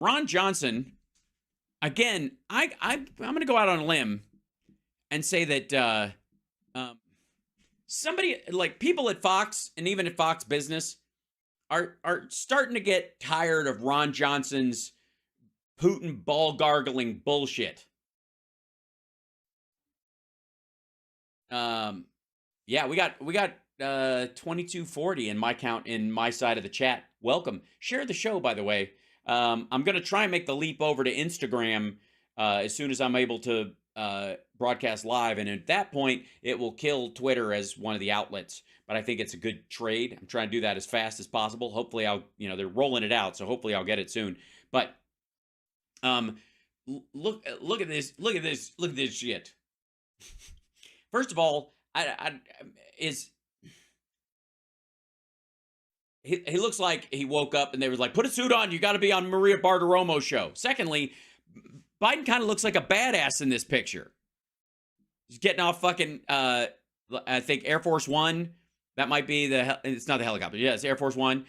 Ron Johnson, again, I'm going to go out on a limb and say that somebody, like people at Fox and even at Fox Business, are starting to get tired of Ron Johnson's Putin ball gargling bullshit. Yeah, we got 2240 in my count in my side of the chat. Welcome. Share the show, by the way. I'm going to try and make the leap over to Instagram as soon as I'm able to broadcast live. And at that point, it will kill Twitter as one of the outlets. But I think it's a good trade. I'm trying to do that as fast as possible. Hopefully they're rolling it out. So hopefully I'll get it soon. But look at this. Look at this shit. First of all, he looks like he woke up and they was like, put a suit on, you got to be on Maria Bartiromo's show. Secondly, Biden kind of looks like a badass in this picture. He's getting off fucking, I think Air Force One. That might be it's not the helicopter. Yeah, it's Air Force One.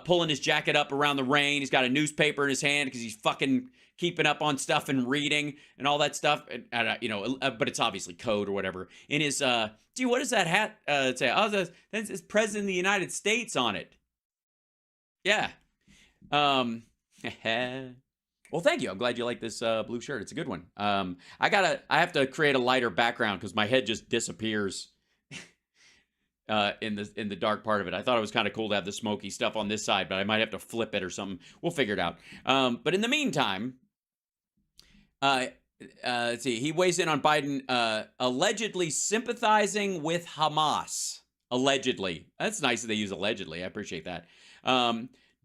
Pulling his jacket up around the rain. He's got a newspaper in his hand because he's fucking keeping up on stuff and reading and all that stuff. But it's obviously code or whatever. In his, gee, what does that hat say? Oh, that says President of the United States on it. Yeah. Well, thank you. I'm glad you like this blue shirt. It's a good one. I have to create a lighter background because my head just disappears in the dark part of it. I thought it was kind of cool to have the smoky stuff on this side, but I might have to flip it or something. We'll figure it out. But in the meantime, let's see. He weighs in on Biden allegedly sympathizing with Hamas. Allegedly. That's nice that they use allegedly. I appreciate that.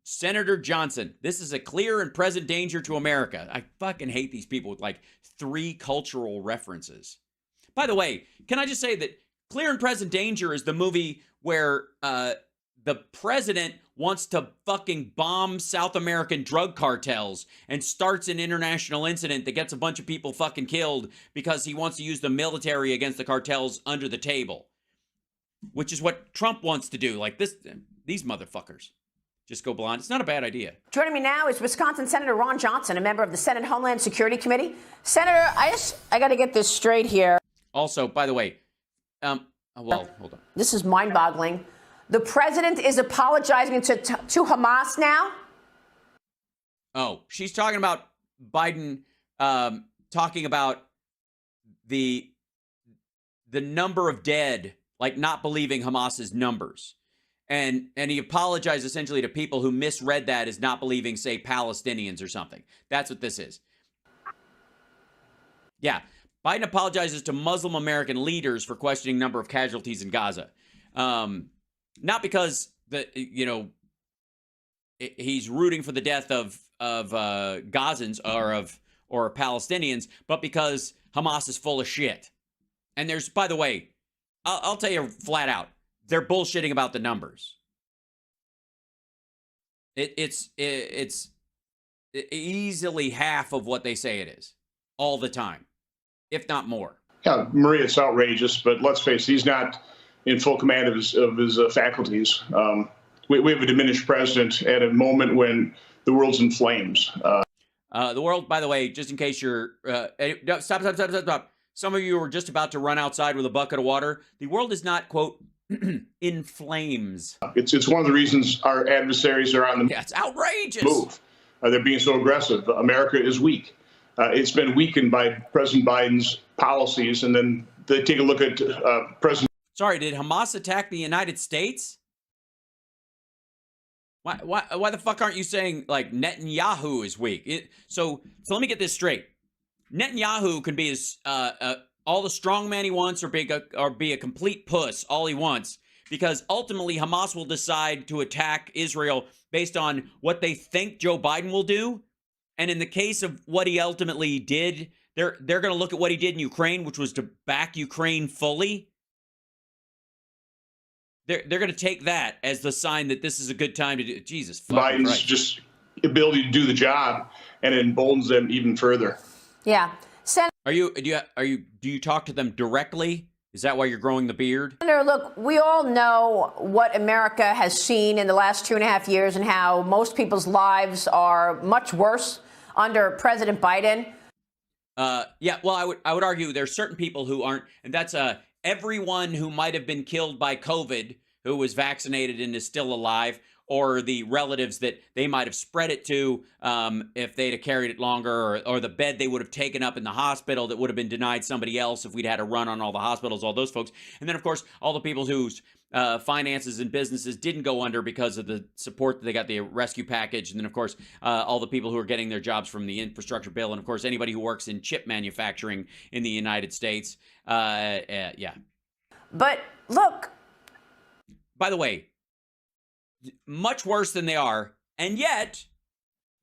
Senator Johnson, this is a clear and present danger to America. I fucking hate these people with like 3 cultural references. By the way, can I just say that Clear and Present Danger is the movie where the president wants to fucking bomb South American drug cartels and starts an international incident that gets a bunch of people fucking killed because he wants to use the military against the cartels under the table. Which is what Trump wants to do. Like these motherfuckers. Just go blonde. It's not a bad idea. Joining me now is Wisconsin Senator Ron Johnson, a member of the Senate Homeland Security Committee. Senator, I got to get this straight here. Also, by the way, hold on. This is mind-boggling. The president is apologizing to Hamas now? Oh, she's talking about Biden talking about the number of dead, like not believing Hamas's numbers. And he apologized essentially to people who misread that as not believing, say, Palestinians or something. That's what this is. Yeah. Biden apologizes to Muslim American leaders for questioning number of casualties in Gaza. Not because he's rooting for the death of Gazans or Palestinians, but because Hamas is full of shit. And there's, by the way, I'll tell you flat out, they're bullshitting about the numbers. It's easily half of what they say it is all the time, if not more. Yeah, Maria, it's outrageous, but let's face it, he's not in full command of his faculties. We have a diminished president at a moment when the world's in flames. The world, by the way, just in case you're stop. Some of you are just about to run outside with a bucket of water. The world is not, quote, in flames. It's one of the reasons our adversaries are on the it's outrageous move. They're being so aggressive. America is weak. It's been weakened by President Biden's policies, and then they take a look at President. Sorry, did Hamas attack the United States? Why the fuck aren't you saying like Netanyahu is weak? So let me get this straight. Netanyahu can be as all the strongman he wants, or be a complete puss all he wants, because ultimately Hamas will decide to attack Israel based on what they think Joe Biden will do. And in the case of what he ultimately did, they're going to look at what he did in Ukraine, which was to back Ukraine fully. They're going to take that as the sign that this is a good time to do. Jesus, Biden's Christ. Just ability to do the job, and it emboldens them even further. Yeah. Do you talk to them directly? Is that why you're growing the beard? Senator, look, we all know what America has seen in the last 2.5 years and how most people's lives are much worse under President Biden? Yeah, well, I would argue there's certain people who aren't, and that's everyone who might have been killed by COVID who was vaccinated and is still alive, or the relatives that they might have spread it to if they'd have carried it longer, or the bed they would have taken up in the hospital that would have been denied somebody else if we'd had a run on all the hospitals, all those folks. And then, of course, all the people whose finances and businesses didn't go under because of the support that they got, the rescue package. And then, of course, all the people who are getting their jobs from the infrastructure bill. And, of course, anybody who works in chip manufacturing in the United States. Yeah. But look. By the way, much worse than they are, and yet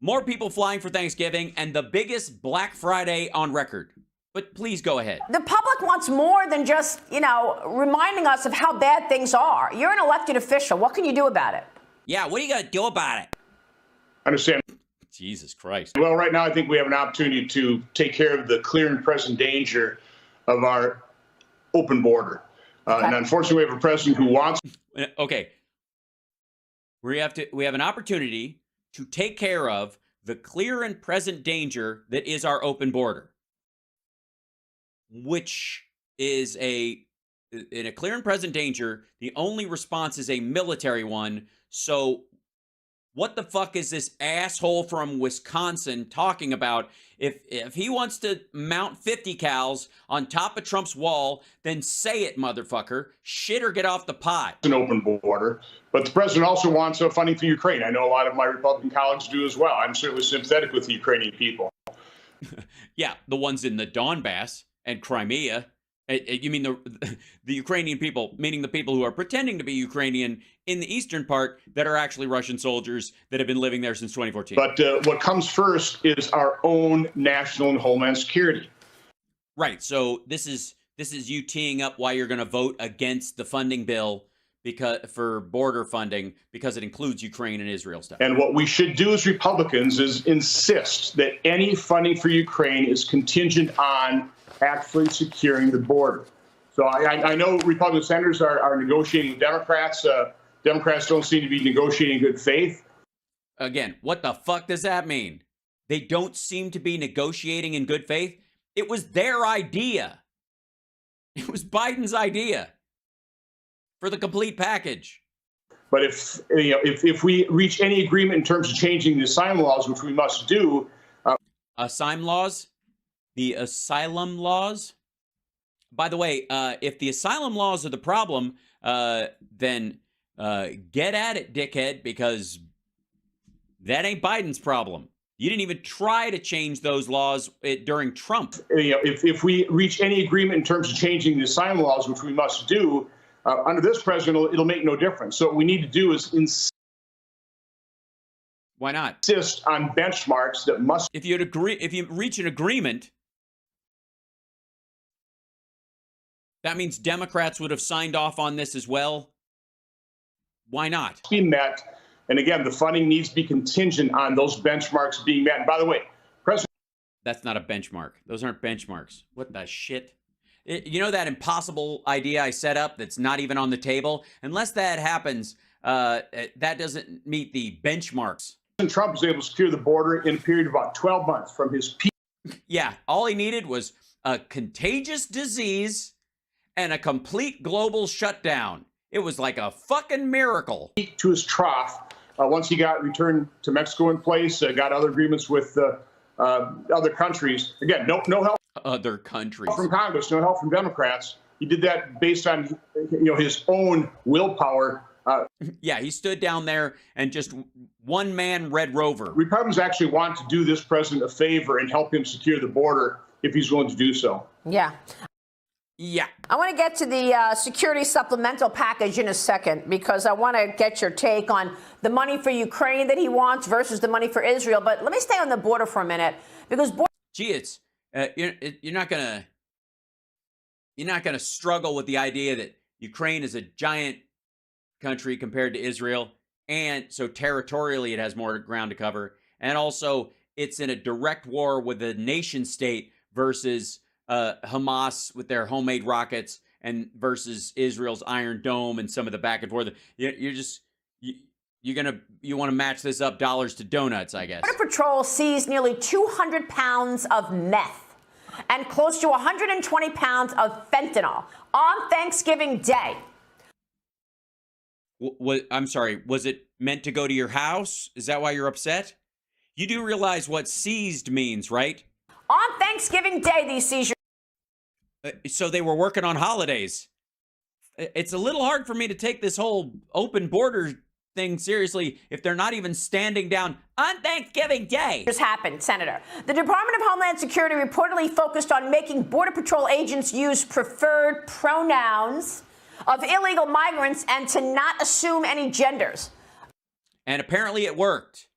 more people flying for Thanksgiving and the biggest Black Friday on record. But please go ahead. The public wants more than just, reminding us of how bad things are. You're an elected official. What can you do about it? Yeah, what are you going to do about it? Understand. Jesus Christ. Well, right now, I think we have an opportunity to take care of the clear and present danger of our open border. Okay. And unfortunately, we have a president who wants. Okay. We have an opportunity to take care of the clear and present danger that is our open border, which is in a clear and present danger. The only response is a military one. So what the fuck is this asshole from Wisconsin talking about? If he wants to mount 50 cals on top of Trump's wall, then say it, motherfucker. Shit or get off the pot. An open border. But the president also wants funding for Ukraine. I know a lot of my Republican colleagues do as well. I'm certainly sympathetic with the Ukrainian people. Yeah, the ones in the Donbass and Crimea. You mean the Ukrainian people, meaning the people who are pretending to be Ukrainian in the eastern part that are actually Russian soldiers that have been living there since 2014. But what comes first is our own national and homeland security. Right. So this is you teeing up why you're going to vote against the funding bill for border funding because it includes Ukraine and Israel stuff. And what we should do as Republicans is insist that any funding for Ukraine is contingent on actually securing the border. So I know Republican senators are negotiating with Democrats. Democrats don't seem to be negotiating in good faith. Again, what the fuck does that mean? They don't seem to be negotiating in good faith? It was their idea. It was Biden's idea for the complete package. But if we reach any agreement in terms of changing the asylum laws, which we must do. Asylum laws? The asylum laws? By the way, if the asylum laws are the problem, then get at it, dickhead, because that ain't Biden's problem. You didn't even try to change those laws during Trump. If we reach any agreement in terms of changing the asylum laws, which we must do, under this president, it'll make no difference. So what we need to do is Why not? insist on benchmarks that must. If you reach an agreement, that means Democrats would have signed off on this as well. Why not? Be met. And again, the funding needs to be contingent on those benchmarks being met. And by the way, That's not a benchmark. Those aren't benchmarks. What the shit? You know that impossible idea I set up that's not even on the table? Unless that happens, that doesn't meet the benchmarks. Trump was able to secure the border in a period of about 12 months from his peak. Yeah, all he needed was a contagious disease and a complete global shutdown. It was like a fucking miracle. To his trough, once he got returned to Mexico in place, got other agreements with other countries. Again, no help. Other countries. From Congress, no help from Democrats. He did that based on his own willpower. Yeah, he stood down there and just one man Red Rover. Republicans actually want to do this president a favor and help him secure the border if he's willing to do so. Yeah. Yeah. I want to get to the security supplemental package in a second because I want to get your take on the money for Ukraine that he wants versus the money for Israel. But let me stay on the border for a minute because Gee, you're not gonna struggle with the idea that Ukraine is a giant country compared to Israel, and so territorially it has more ground to cover, and also it's in a direct war with a nation state versus Hamas with their homemade rockets and versus Israel's Iron Dome and some of the back and forth. you want to match this up dollars to donuts, I guess. Border Patrol seized nearly 200 pounds of meth and close to 120 pounds of fentanyl on Thanksgiving Day. I'm sorry, was it meant to go to your house? Is that why you're upset? You do realize what seized means, right? On Thanksgiving Day, these seizures. So they were working on holidays. It's a little hard for me to take this whole open border thing seriously if they're not even standing down on Thanksgiving Day. This happened, Senator. The Department of Homeland Security reportedly focused on making Border Patrol agents use preferred pronouns of illegal migrants and to not assume any genders. And apparently it worked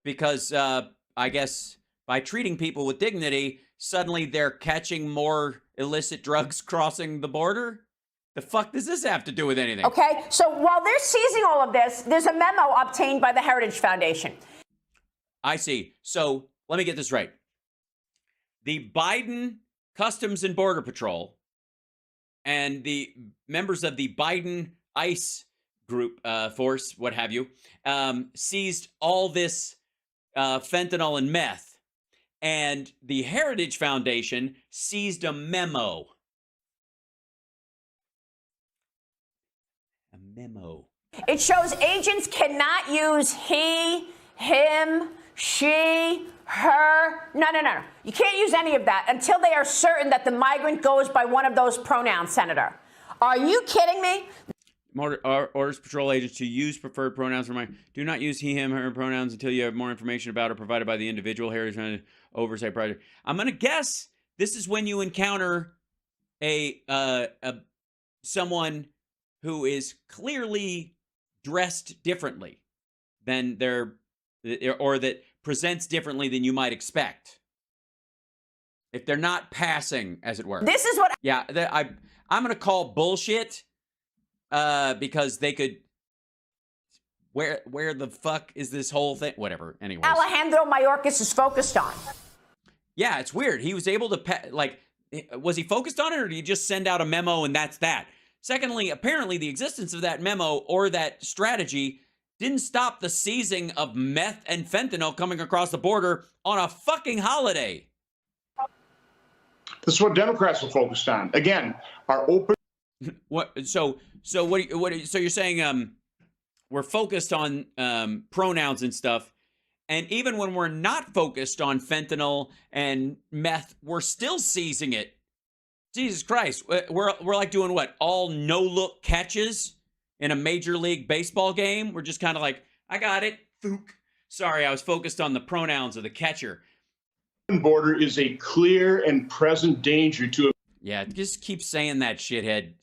because I guess by treating people with dignity, suddenly they're catching more illicit drugs crossing the border. The fuck does this have to do with anything? Okay, so while they're seizing all of this, there's a memo obtained by the Heritage Foundation. I see. So let me get this right. The Biden Customs and Border Patrol and the members of the Biden ICE group, force, what have you, seized all this fentanyl and meth. And the Heritage Foundation seized a memo. It shows agents cannot use he, him, she, her. No. You can't use any of that until they are certain that the migrant goes by one of those pronouns, Senator. Are you kidding me? Orders patrol agents to use preferred pronouns for do not use he, him, her pronouns until you have more information about or provided by the individual Heritage Oversight Project. I'm going to guess this is when you encounter someone who is clearly dressed differently than or that presents differently than you might expect. If they're not passing, as it were. This is what... Yeah, I'm going to call bullshit because they could... Where the fuck is this whole thing? Whatever, anyways. Alejandro Mayorkas is focused on. Yeah, it's weird. He was able to... was he focused on it, or did he just send out a memo and that's that? Secondly, apparently the existence of that memo or that strategy didn't stop the seizing of meth and fentanyl coming across the border on a fucking holiday. This is what Democrats are focused on. Again, our open... What? So you're saying we're focused on pronouns and stuff, and even when we're not focused on fentanyl and meth, we're still seizing it. Jesus Christ, we're like doing what? All no-look catches in a Major League Baseball game? We're just kind of like, I got it. Fook. Sorry, I was focused on the pronouns of the catcher. Border is a clear and present danger to... Yeah, just keep saying that, shithead.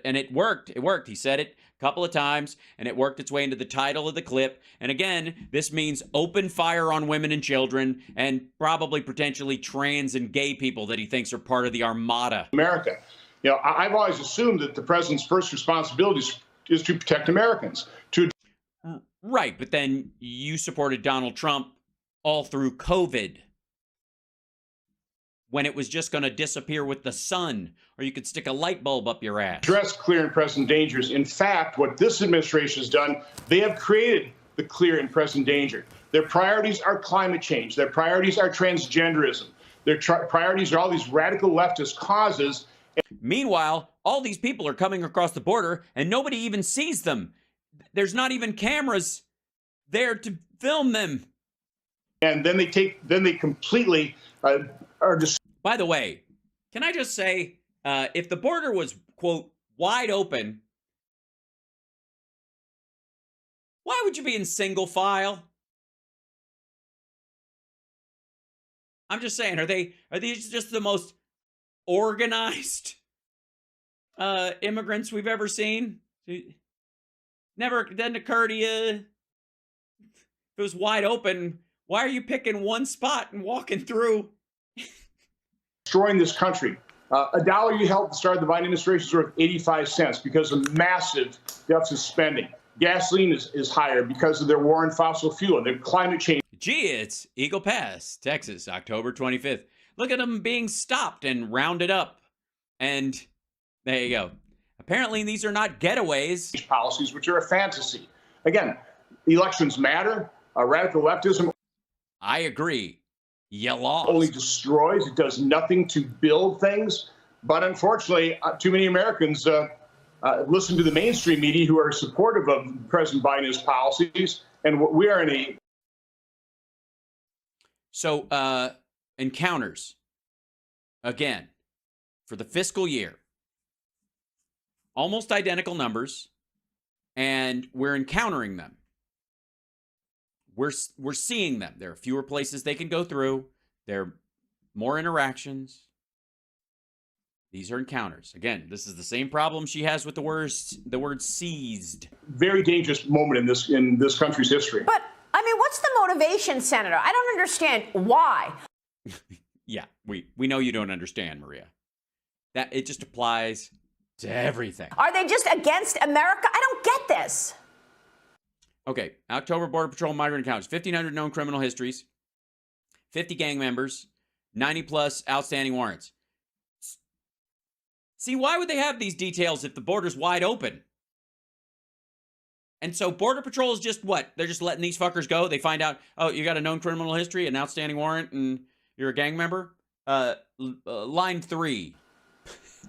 And it worked. It worked. He said it a couple of times, and it worked its way into the title of the clip. And again, this means open fire on women and children, and probably potentially trans and gay people that he thinks are part of the armada. America. You know, I've always assumed that the president's first responsibility is to protect Americans. Right, but then you supported Donald Trump all through COVID, when it was just going to disappear with the sun, or you could stick a light bulb up your ass. Address clear and present dangers. In fact, what this administration has done, they have created the clear and present danger. Their priorities are climate change. Their priorities are transgenderism. Their priorities are all these radical leftist causes. Meanwhile, all these people are coming across the border, and nobody even sees them. There's not even cameras there to film them. And then they completely are just... By the way, can I just say, if the border was, quote, wide open, why would you be in single file? I'm just saying, are these just the most organized immigrants we've ever seen? Never doesn't occur to you. If it was wide open, why are you picking one spot and walking through? Destroying this country. $1 you helped start the Biden administration is worth 85 cents because of massive deficit spending. Gasoline is higher because of their war on fossil fuel and their climate change. Gee, it's Eagle Pass, Texas, October 25th. Look at them being stopped and rounded up. And there you go. Apparently, these are not getaways. Policies, which are a fantasy. Again, elections matter. Radical leftism I agree. You lost. only destroys. It does nothing to build things. But unfortunately, too many Americans listen to the mainstream media who are supportive of President Biden's policies. And we are in a... So, encounters, again, for the fiscal year, almost identical numbers, and we're encountering them. We're seeing them. There are fewer places they can go through. There are more interactions. These are encounters. Again, this is the same problem she has with the word seized. very dangerous moment in this country's history. But, I mean, what's the motivation, Senator? I don't understand why. Yeah, we know you don't understand, Maria. That it just applies to everything. Are they just against America? I don't get this. Okay, October Border Patrol migrant accounts, 1,500 known criminal histories, 50 gang members, 90 plus outstanding warrants. See, why would they have these details if the border's wide open? And so Border Patrol is just what? They're just letting these fuckers go? They find out, oh, you got a known criminal history, an outstanding warrant, and you're a gang member? Line 3.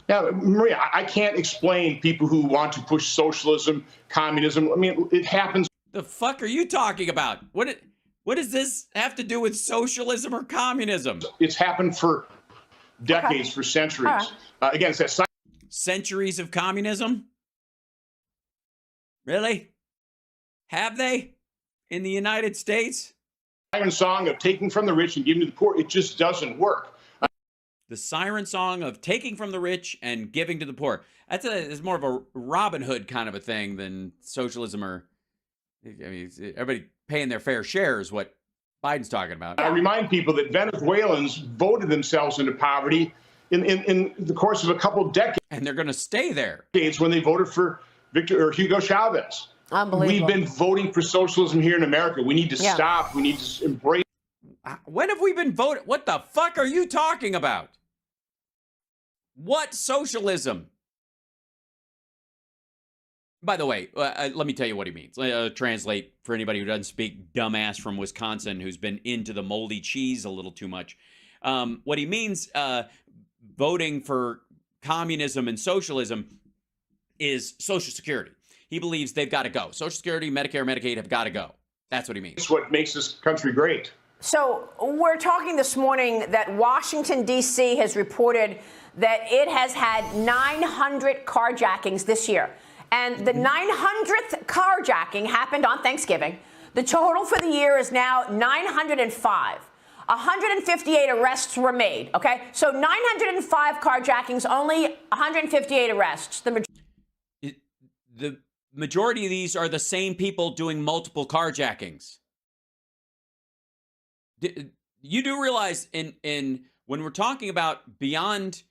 Yeah, Maria, I can't explain people who want to push socialism, communism. I mean, it happens. The fuck are you talking about? What does this have to do with socialism or communism? It's happened for decades, for centuries. Again, it's that Centuries of communism? Really? Have they? In the United States? siren song of taking from the rich and giving to the poor. It just doesn't work. The siren song of taking from the rich and giving to the poor. It's more of a Robin Hood kind of a thing than socialism or, I mean, everybody paying their fair share is what Biden's talking about. I remind people that Venezuelans voted themselves into poverty in the course of a couple decades. And they're going to stay there. When they voted for Hugo Chavez. Unbelievable. We've been voting for socialism here in America. We need to stop. We need to embrace. When have we been voting? What the fuck are you talking about? What socialism? By the way, let me tell you what he means. Translate for anybody who doesn't speak dumbass from Wisconsin who's been into the moldy cheese a little too much. What he means, voting for communism and socialism, is Social Security. He believes they've got to go. Social Security, Medicare, Medicaid have got to go. That's what he means. It's what makes this country great. So we're talking this morning that Washington, D.C. has reported that it has had 900 carjackings this year. And the 900th carjacking happened on Thanksgiving. The total for the year is now 905. 158 arrests were made, okay? So 905 carjackings, only 158 arrests. The majority of these are the same people doing multiple carjackings. You do realize in when we're talking about beyond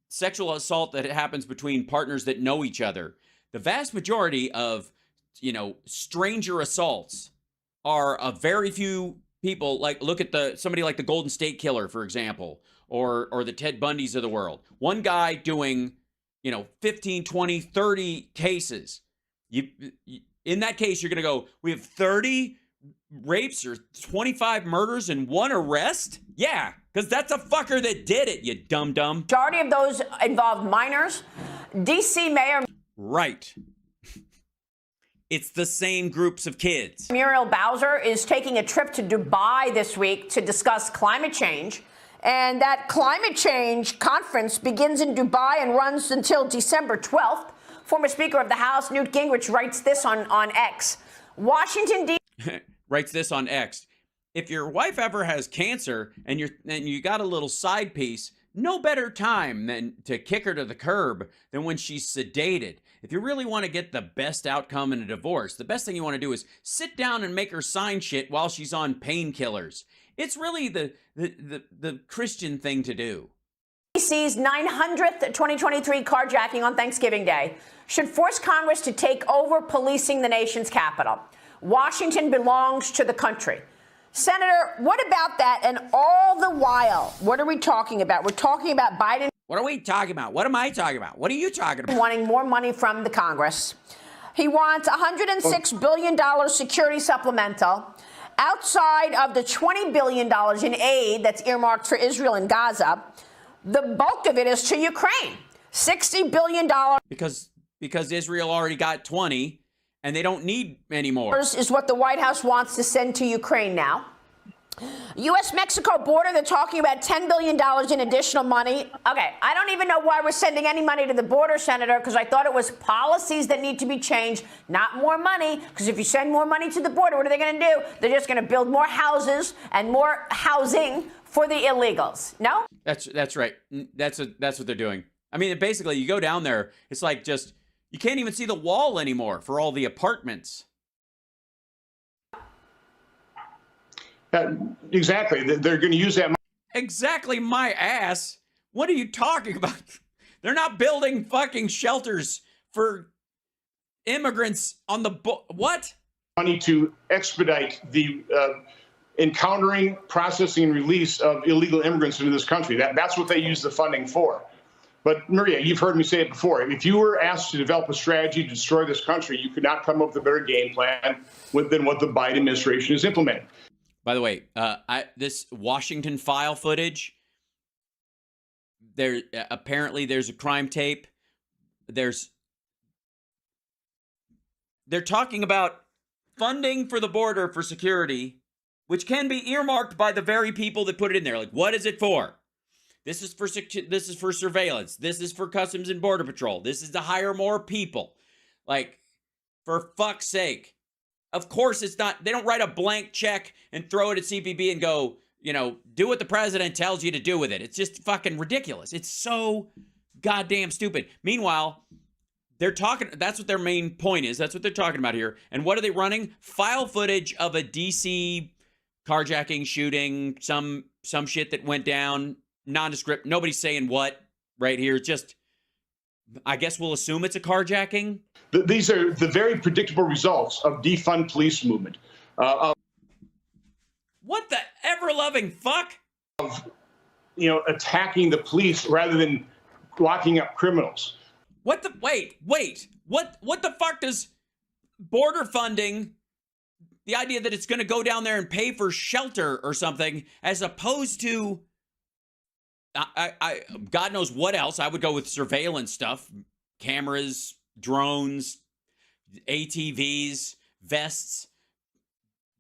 sexual assault that happens between partners that know each other, the vast majority of, stranger assaults are a very few people. Like, look at somebody like the Golden State Killer, for example, or the Ted Bundys of the world. One guy doing, 15, 20, 30 cases. In that case, you're going to go, we have 30 rapes or 25 murders and one arrest? Yeah, because that's a fucker that did it, you dum-dum. Majority of those involved minors. D.C. Mayor... Right. It's the same groups of kids. Muriel Bowser is taking a trip to Dubai this week to discuss climate change. And that climate change conference begins in Dubai and runs until December 12th. Former Speaker of the House, Newt Gingrich, writes this on X. Washington, D.C. Writes this on X. If your wife ever has cancer and you got a little side piece, no better time than to kick her to the curb than when she's sedated. If you really want to get the best outcome in a divorce, the best thing you want to do is sit down and make her sign shit while she's on painkillers. It's really the Christian thing to do. DC's 900th 2023 carjacking on Thanksgiving Day should force Congress to take over policing the nation's capital. Washington belongs to the country. Senator, what about that? And all the while, what are we talking about? We're talking about Biden. What are we talking about? What am I talking about? What are you talking about? Wanting more money from the Congress. He wants $106 billion security supplemental outside of the $20 billion in aid that's earmarked for Israel and Gaza. The bulk of it is to Ukraine. $60 billion. Because Israel already got 20 and they don't need any more. Is what the White House wants to send to Ukraine now. U.S.-Mexico border, they're talking about $10 billion in additional money. Okay, I don't even know why we're sending any money to the border, Senator, because I thought it was policies that need to be changed, not more money. Because if you send more money to the border, what are they going to do? They're just going to build more houses and more housing for the illegals. No? That's right. That's what they're doing. I mean, basically, you go down there, it's like just, you can't even see the wall anymore for all the apartments. Exactly. They're going to use that. Exactly my ass. What are you talking about? They're not building fucking shelters for immigrants on the what? Money to expedite the encountering, processing, and release of illegal immigrants into this country. That's what they use the funding for. But Maria, you've heard me say it before. If you were asked to develop a strategy to destroy this country, you could not come up with a better game plan than what the Biden administration is implementing. By the way, this Washington file footage, apparently there's a crime tape. They're talking about funding for the border for security, which can be earmarked by the very people that put it in there. Like, what is it for? This is for surveillance. This is for Customs and Border Patrol. This is to hire more people. Like, for fuck's sake. Of course it's not. They don't write a blank check and throw it at CBP and go, do what the president tells you to do with it. It's just fucking ridiculous. It's so goddamn stupid. Meanwhile, they're talking, that's what their main point is. That's what they're talking about here. And what are they running? File footage of a DC carjacking, shooting, some shit that went down, nondescript. Nobody's saying what right here. Just, I guess we'll assume it's a carjacking. These are the very predictable results of defund police movement. What the ever-loving fuck? Of, attacking the police rather than locking up criminals. What the, wait, what the fuck does border funding, the idea that it's going to go down there and pay for shelter or something, as opposed to, God knows what else. I would go with surveillance stuff, cameras, drones, ATVs, vests,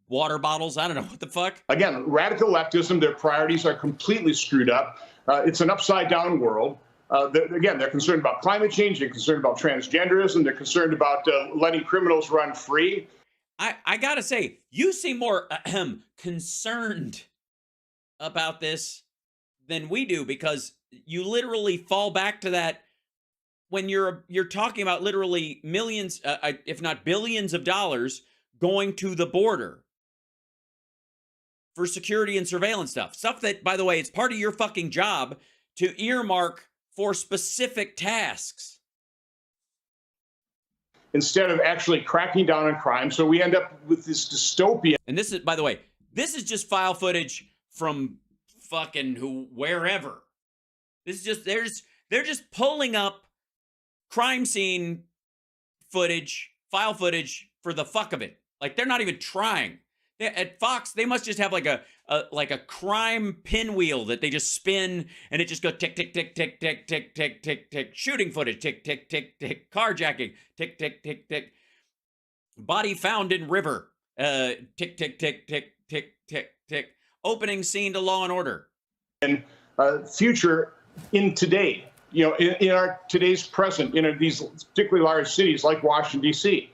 water bottles. I don't know what the fuck. Again, radical leftism, their priorities are completely screwed up. It's an upside down world. They're concerned about climate change. They're concerned about transgenderism. They're concerned about letting criminals run free. I gotta say, you seem more concerned about this than we do, because you literally fall back to that when you're talking about literally millions, if not billions of dollars going to the border for security and surveillance stuff that, by the way, it's part of your fucking job to earmark for specific tasks. Instead of actually cracking down on crime. So we end up with this dystopia. And this is, by the way, this is just file footage from fucking wherever. This is just, they're just pulling up crime scene footage, file footage for the fuck of it. Like, they're not even trying. At Fox, they must just have like a crime pinwheel that they just spin, and it just goes tick, tick, tick, tick, tick, tick, tick, tick, tick. Shooting footage, tick, tick, tick, tick. Carjacking, tick, tick, tick, tick. Body found in river, tick, tick, tick, tick, tick, tick, tick. Opening scene to Law and Order. And future in today, in our today's present, in these particularly large cities like Washington, D.C.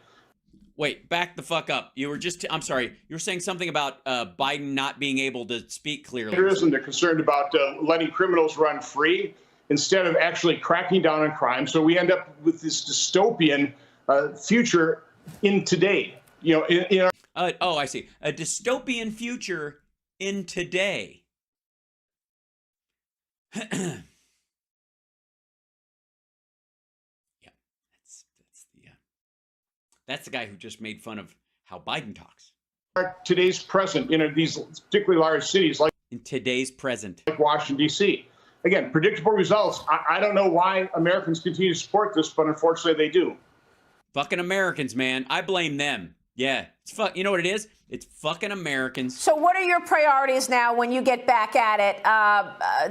Wait, back the fuck up. You were just, I'm sorry, you were saying something about Biden not being able to speak clearly. They're concerned about letting criminals run free instead of actually cracking down on crime. So we end up with this dystopian future in today. In our oh, I see. A dystopian future in today. That's the guy who just made fun of how Biden talks. Today's present, these particularly large cities like in today's present, like Washington, D.C. Again, predictable results. I don't know why Americans continue to support this, but unfortunately they do. Fucking Americans, man. I blame them. Yeah. It's you know what it is? It's fucking Americans. So what are your priorities now when you get back at it?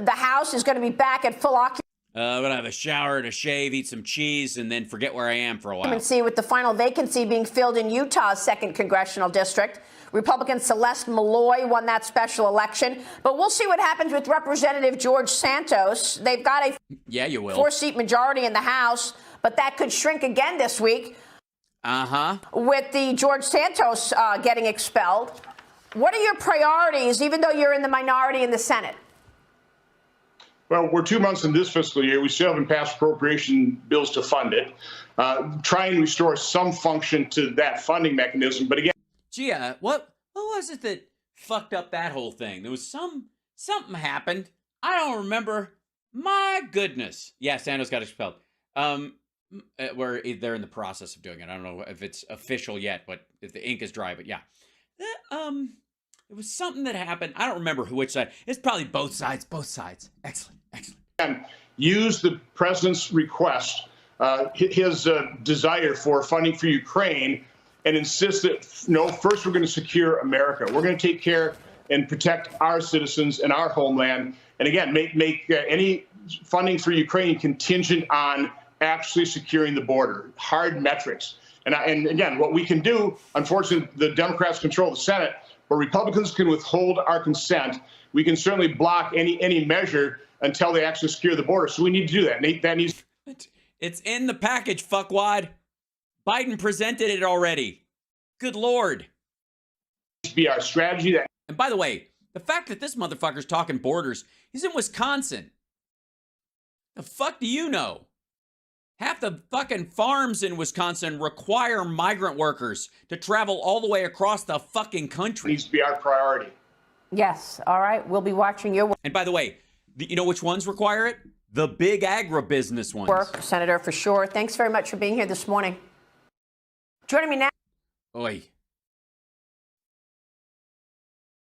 The House is going to be back at full occupancy. I'm going to have a shower and a shave, eat some cheese, and then forget where I am for a while. With the final vacancy being filled in Utah's 2nd congressional district. Republican Celeste Malloy won that special election. But we'll see what happens with Representative George Santos. They've got a 4-seat majority in the House, but that could shrink again this week. With the George Santos getting expelled. What are your priorities, even though you're in the minority in the Senate? Well, we're 2 months in this fiscal year. We still haven't passed appropriation bills to fund it. Try and restore some function to that funding mechanism. But again, what was it that fucked up that whole thing? There was something happened. I don't remember. My goodness. Yeah, Santos got expelled. Where they're in the process of doing it. I don't know if it's official yet, but if the ink is dry. But yeah, it was something that happened. I don't remember which side. It's probably both sides. Both sides. Excellent. And use the president's request, his desire for funding for Ukraine, and insist that first we're going to secure America. We're going to take care and protect our citizens and our homeland. And again, make any funding for Ukraine contingent on actually securing the border, hard metrics. And again, what we can do, unfortunately, the Democrats control the Senate, but Republicans can withhold our consent. We can certainly block any measure until they actually secure the border. So we need to do that. That needs. It's in the package, fuckwad. Biden presented it already. Good Lord. To be our strategy. And by the way, the fact that this motherfucker's talking borders, he's in Wisconsin. The fuck do you know? Half the fucking farms in Wisconsin require migrant workers to travel all the way across the fucking country. Needs to be our priority. Yes. All right. We'll be watching your work. And by the way, you know which ones require it? The big agribusiness ones. Senator, for sure. Thanks very much for being here this morning. Joining me now. Oi.